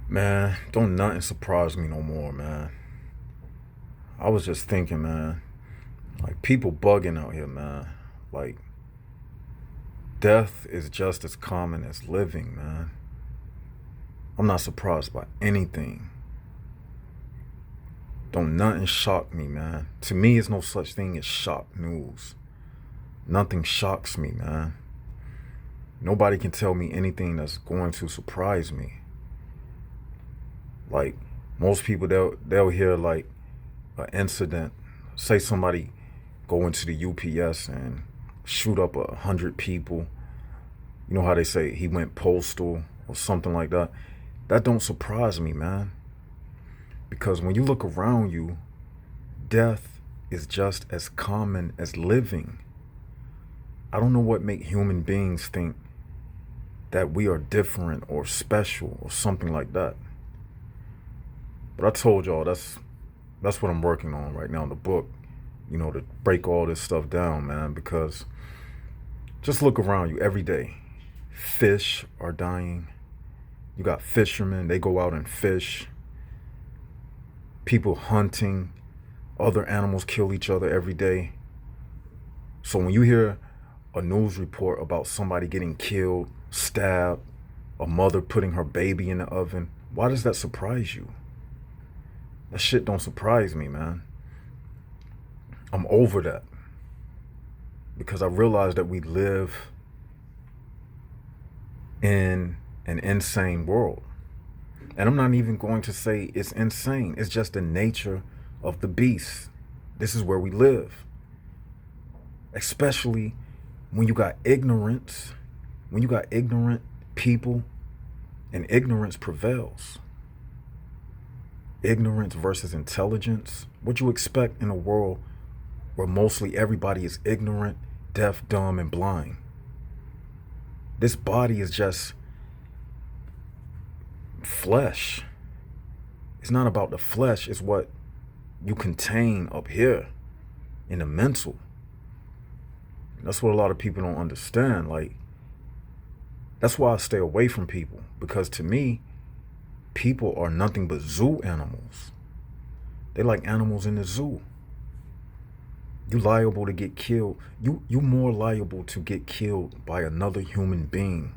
Man, don't nothing surprise me no more, man. I was just thinking, man, like people bugging out here, man. Like death is just as common as living, man. I'm not surprised by anything. Don't nothing shock me, man. To me, it's no such thing as shock news. Nothing shocks me, man. Nobody can tell me anything that's going to surprise me. Like most people, they'll hear like an incident, say somebody go into the UPS and shoot up 100 people. You know how they say he went postal or something like that. That don't surprise me, man. Because when you look around you, death is just as common as living. I don't know what make human beings think that we are different or special or something like that. But I told y'all that's what I'm working on right now in the book, to break all this stuff down, man, because just look around you every day. Fish are dying. You got fishermen, they go out and fish. People hunting, other animals kill each other every day. So when you hear a news report about somebody getting killed, stabbed, a mother putting her baby in the oven, why does that surprise you? That shit don't surprise me, man. I'm over that because I realize that we live in an insane world. And I'm not even going to say it's insane. It's just the nature of the beast. This is where we live. Especially when you got ignorance, when you got ignorant people, and ignorance prevails. Ignorance versus intelligence. What you expect in a world where mostly everybody is ignorant, deaf, dumb, and blind. This body is just flesh. It's not about the flesh, it's what you contain up here in the mental. That's what a lot of people don't understand. Like, that's why I stay away from people, because to me, people are nothing but zoo animals. They like animals in the zoo. You liable to get killed. You more liable to get killed by another human being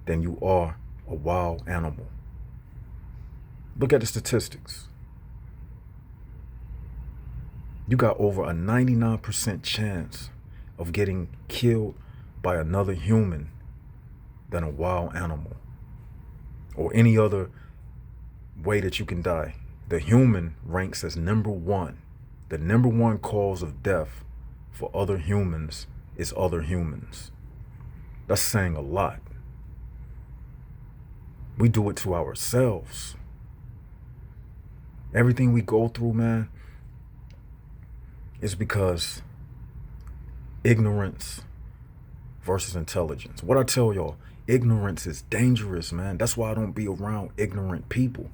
than you are a wild animal. Look at the statistics. You got over a 99% chance of getting killed by another human than a wild animal or any other way that you can die. The human ranks as number one. The number one cause of death for other humans is other humans. That's saying a lot. We do it to ourselves. Everything we go through, man, is because ignorance versus intelligence. What I tell y'all, ignorance is dangerous, man. That's why I don't be around ignorant people.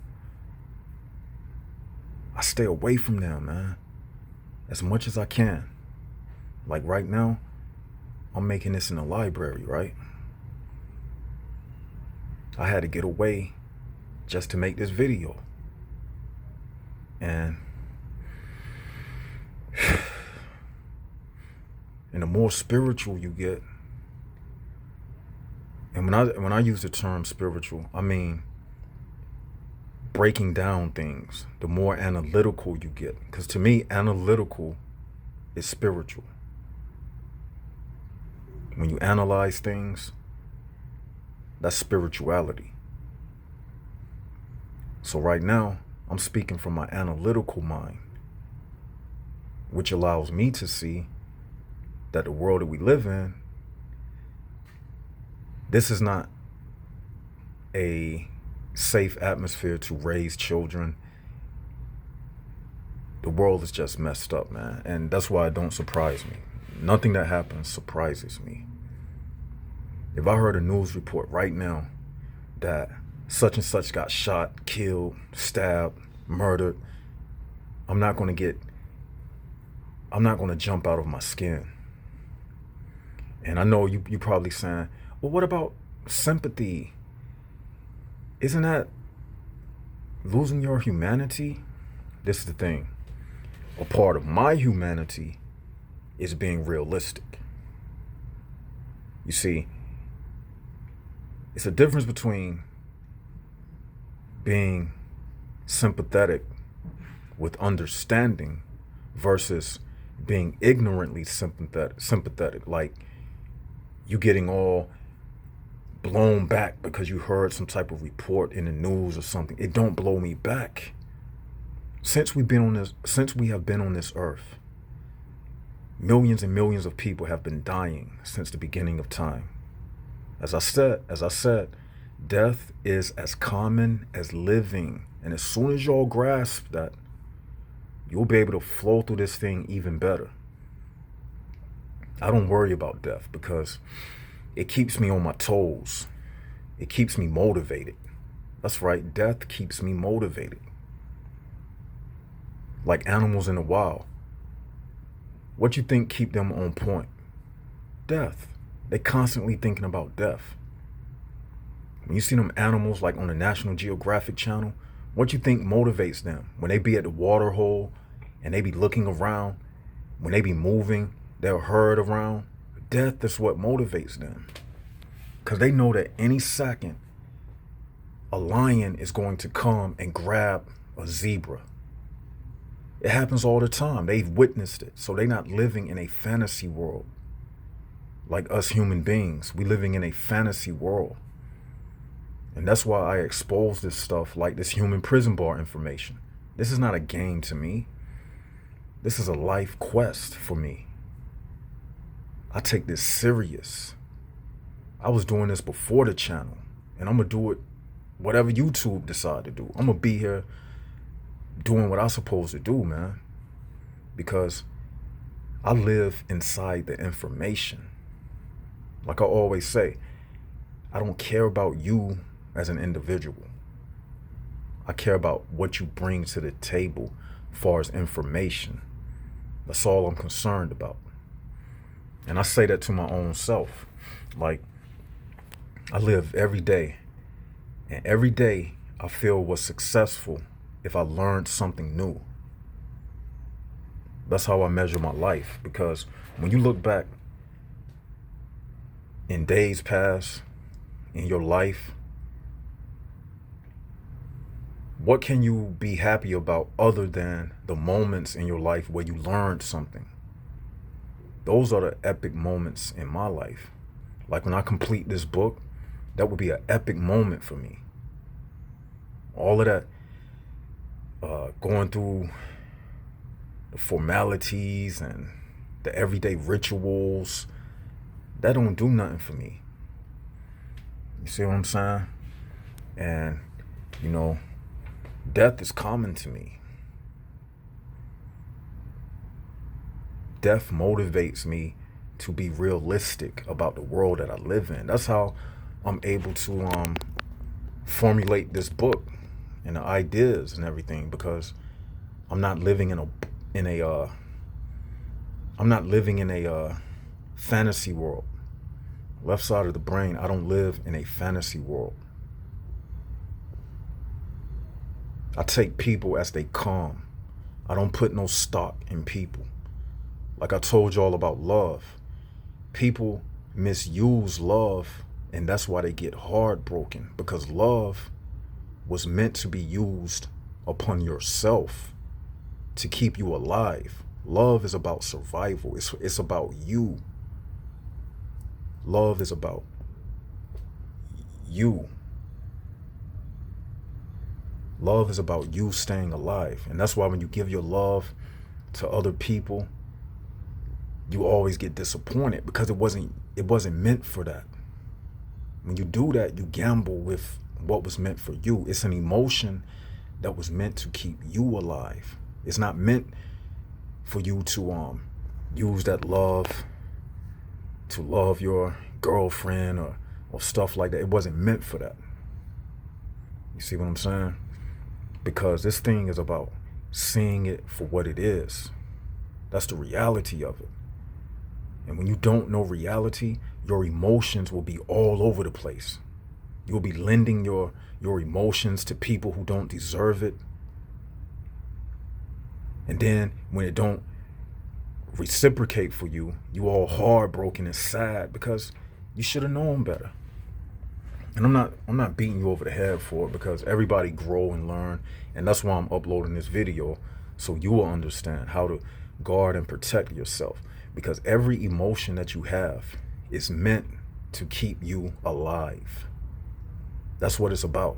I stay away from them, man, as much as I can. Like right now, I'm making this in the library, right? I had to get away just to make this video. And the more spiritual you get, and when I use the term spiritual, I mean breaking down things, the more analytical you get. Because to me, analytical is spiritual. When you analyze things, that's spirituality. So right now, I'm speaking from my analytical mind, which allows me to see that the world that we live in, this is not a safe atmosphere to raise children. The world is just messed up, man. And that's why it don't surprise me. Nothing that happens surprises me. If I heard a news report right now that such and such got shot, killed, stabbed, murdered, I'm not going to jump out of my skin. And I know you probably saying, well, what about sympathy? Isn't that Losing your humanity, this is the thing. A part of my humanity is being realistic. You see, it's a difference between being sympathetic with understanding versus being ignorantly sympathetic, like you getting all blown back because you heard some type of report in the news or something. It don't blow me back. Since we have been on this earth, millions and millions of people have been dying since the beginning of time. As I said, death is as common as living. And as soon as y'all grasp that, you'll be able to flow through this thing even better. I don't worry about death because it keeps me on my toes. It keeps me motivated. That's right, death keeps me motivated. Like animals in the wild. What you think keep them on point? Death. They constantly thinking about death. When you see them animals like on the National Geographic channel, what you think motivates them? When they be at the water hole and they be looking around, when they be moving, their herd around, death is what motivates them. Because they know that any second, a lion is going to come and grab a zebra. It happens all the time. They've witnessed it. So they're not living in a fantasy world. Like us human beings, we living in a fantasy world. And that's why I expose this stuff like this human prison bar information. This is not a game to me. This is a life quest for me. I take this serious. I was doing this before the channel, and I'm going to do it whatever YouTube decide to do. I'm going to be here doing what I'm supposed to do, man. Because I live inside the information. Like I always say, I don't care about you as an individual. I care about what you bring to the table as far as information. That's all I'm concerned about. And I say that to my own self. Like, I live every day. And every day I feel was successful if I learned something new. That's how I measure my life. Because when you look back in days past, in your life, what can you be happy about other than the moments in your life where you learned something? Those are the epic moments in my life. Like when I complete this book, that would be an epic moment for me. All of that, going through the formalities and the everyday rituals, that don't do nothing for me. You see what I'm saying? And, you know, death is common to me. Death motivates me to be realistic about the world that I live in. That's how I'm able to formulate this book and the ideas and everything, because I'm not living in a fantasy world. Left side of the brain, I don't live in a fantasy world. I take people as they come. I don't put no stock in people. Like I told y'all about love. People misuse love, and that's why they get heartbroken, because love was meant to be used upon yourself to keep you alive. Love is about survival. It's about you. Love is about you. Love is about you staying alive. And that's why when you give your love to other people, you always get disappointed, because it wasn't meant for that. When you do that, you gamble with what was meant for you. It's an emotion that was meant to keep you alive. It's not meant for you to use that love to love your girlfriend or stuff like that. It wasn't meant for that. You see what I'm saying? Because this thing is about seeing it for what it is. That's the reality of it. And when you don't know reality, your emotions will be all over the place. You'll be lending your emotions to people who don't deserve it. And then when it don't reciprocate for you, you all heartbroken and sad because you should have known better. And I'm not beating you over the head for it, because everybody grow and learn, and that's why I'm uploading this video, so you will understand how to guard and protect yourself, because every emotion that you have is meant to keep you alive. That's what it's about.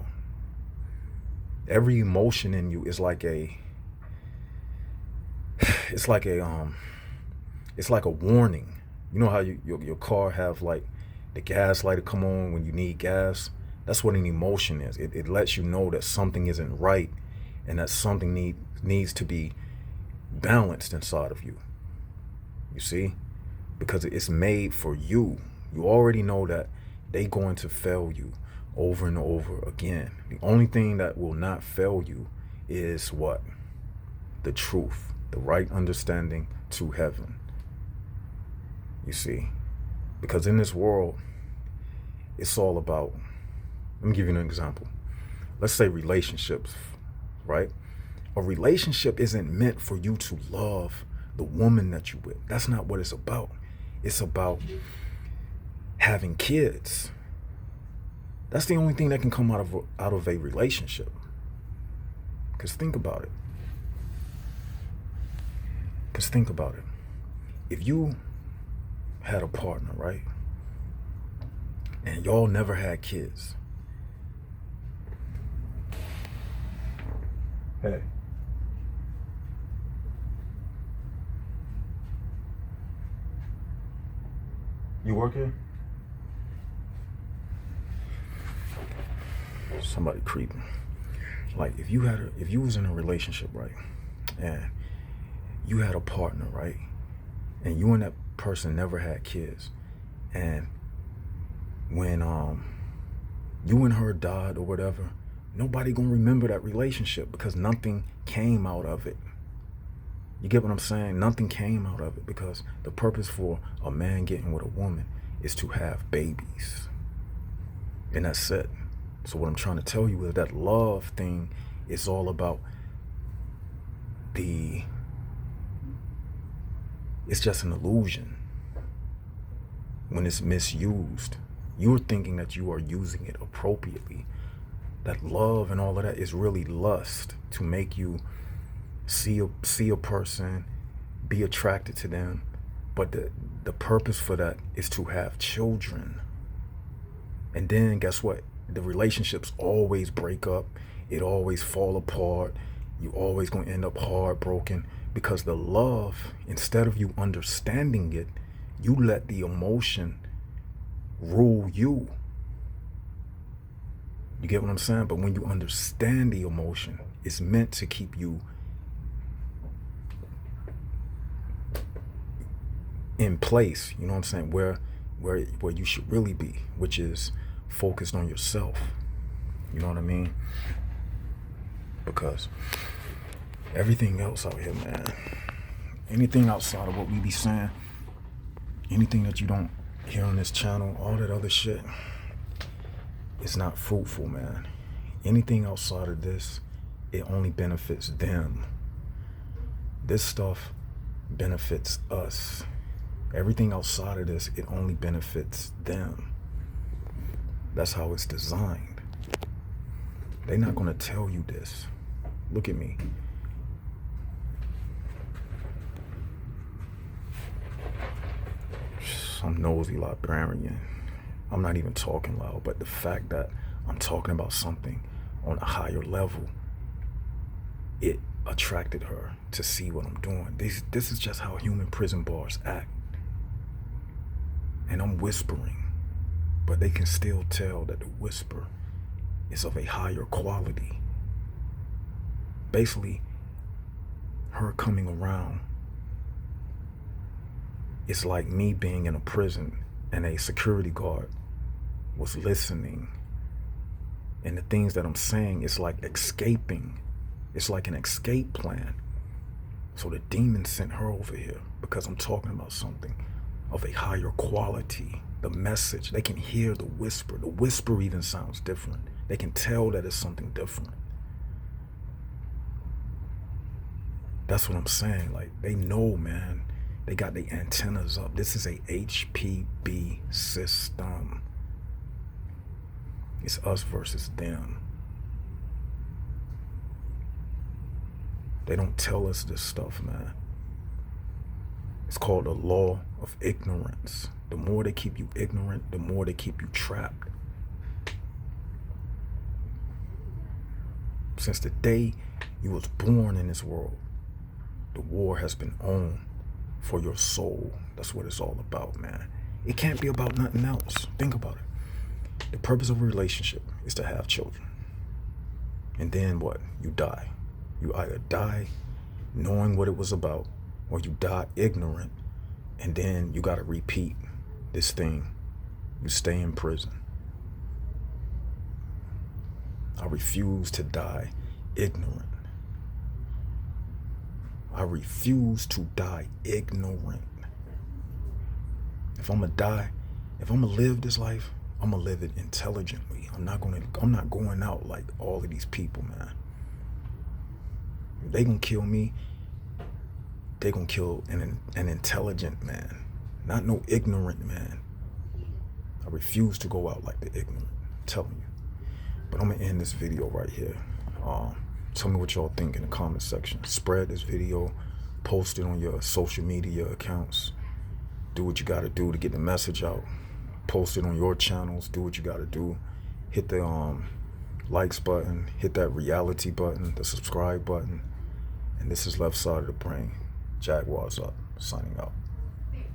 Every emotion in you is like a it's like a warning. You know how your car have like the gas light to come on when you need gas? That's what an emotion is. It lets you know that something isn't right, and that something needs to be balanced inside of you. You see? Because it's made for you. You already know that they going to fail you over and over again. The only thing that will not fail you is what? The truth, the right understanding to heaven. You see? Because in this world, it's all about, let me give you an example. Let's say relationships, right? A relationship isn't meant for you to love the woman that you're with. That's not what it's about. It's about having kids. That's the only thing that can come out of a relationship. Because think about it. If you had a partner, right? And y'all never had kids. Hey. You work here? Somebody creeping. Like if you was in a relationship, right? And you had a partner, right? And you and that person never had kids. And when you and her died or whatever, nobody gonna remember that relationship because nothing came out of it. You get what I'm saying? Nothing came out of it, because the purpose for a man getting with a woman is to have babies. And that's it. So what I'm trying to tell you is that love thing is all about it's just an illusion. When it's misused, you're thinking that you are using it appropriately. That love and all of that is really lust, to make you see a person, be attracted to them. But the purpose for that is to have children. And then guess what? The relationships always break up. It always fall apart. You always gonna end up heartbroken, because the love, instead of you understanding it, you let the emotion rule you. You get what I'm saying? But when you understand the emotion, it's meant to keep you in place, you know what I'm saying, where you should really be, which is focused on yourself. You know what I mean? Because everything else out here, man, anything outside of what we be saying, anything that you don't hear on this channel, all that other shit, it's not fruitful, man. Anything outside of this, it only benefits them. This stuff benefits us. Everything outside of this, it only benefits them. That's how it's designed. They're not gonna tell you this. Look at me. Some nosy librarian. I'm not even talking loud, but the fact that I'm talking about something on a higher level, it attracted her to see what I'm doing. This is just how human prison bars act. And I'm whispering, but they can still tell that the whisper is of a higher quality. Basically, her coming around, it's like me being in a prison and a security guard was listening. And the things that I'm saying, it's like escaping. It's like an escape plan. So the demon sent her over here because I'm talking about something of a higher quality. the message. They can hear the whisper. The whisper even sounds different. They can tell that it's something different. That's what I'm saying. Like, they know, man. They got their antennas up. This is a HPB system. It's us versus them. They don't tell us this stuff, man. It's called the law of ignorance. The more they keep you ignorant, the more they keep you trapped. Since the day you was born in this world, the war has been on for your soul. That's what it's all about, man. It can't be about nothing else. Think about it. The purpose of a relationship is to have children. And then what? You die. You either die knowing what it was about, or you die ignorant, and then you got to repeat this thing. You stay in prison. I refuse to die ignorant. I refuse to die ignorant. If I'm gonna die, if I'm gonna live this life, I'm gonna live it intelligently. I'm not going out like all of these people, man. If they gonna kill me, they gonna kill an intelligent man, not no ignorant man. I refuse to go out like the ignorant. I'm telling you. But I'm gonna end this video right here. Tell me what y'all think in the comment section. Spread this video, post it on your social media accounts. Do what you gotta do to get the message out. Post it on your channels. Do what you gotta do. Hit the likes button, hit that reality button, the subscribe button. And this is Left Side of the Brain. Jaguars up, signing out.